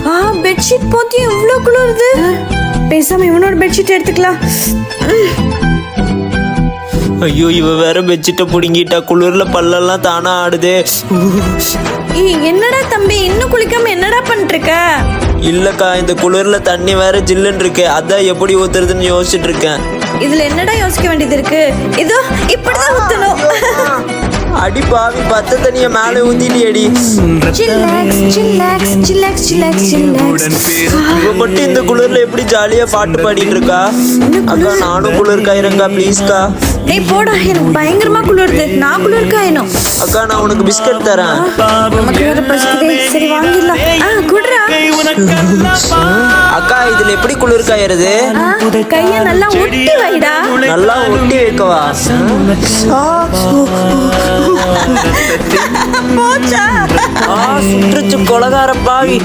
Bedsheet போத்தி எவ்வளவு குளிருது. பேசாம இவனோட பெட்ஷீட் எடுத்துக்கலாம். ஐயோ, இவ வேற பெட்ஷீட்டை புடுங்கிட்டா. குளிர்ல பல்லெல்லாம் தானா ஆடுதே. என்னடா தம்பி, இன்னும் குளிக்காம என்னடா பண்ணிட்டு இருக்க? இல்லக்கா, இந்த குளிர்ல தண்ணி வேற ஜில்லுன்னு இருக்கு. அதான் எப்படி ஊத்துறதுன்னு யோசிச்சுட்டு இருக்கேன். இதுல என்னடா யோசிக்க வேண்டியது இருக்கு? இதோ இப்படிதான் ஊத்தணும். அடி பாவி, பத்த தண்ணிய மேல ஊத்திட்டியடி. இவ மட்டும் இந்த குளிர்ல எப்படி ஜாலியா பாட்டு பாடிட்டு இருக்கா? அக்கா, நானும் குளிர் காயிரங்கா ப்ளீஸ்க்கா. டேய் போடா, எனக்கு பயங்கரமா குளிருது. நான் குளிர் காயணும். அக்கா, நான் உனக்கு பிஸ்கட் தரேன். நமக்கு வேற பசிக்குதே. சரி வாங்கிடலாம். குடுறா. அக்கா, இதுல எப்படி குளிர் காயறது? கைய நல்லா ஒட்டி வைடா. நல்லா ஒட்டி வைக்கவா? போச்சா? சுற்றுச்சு கொலகார பாவி.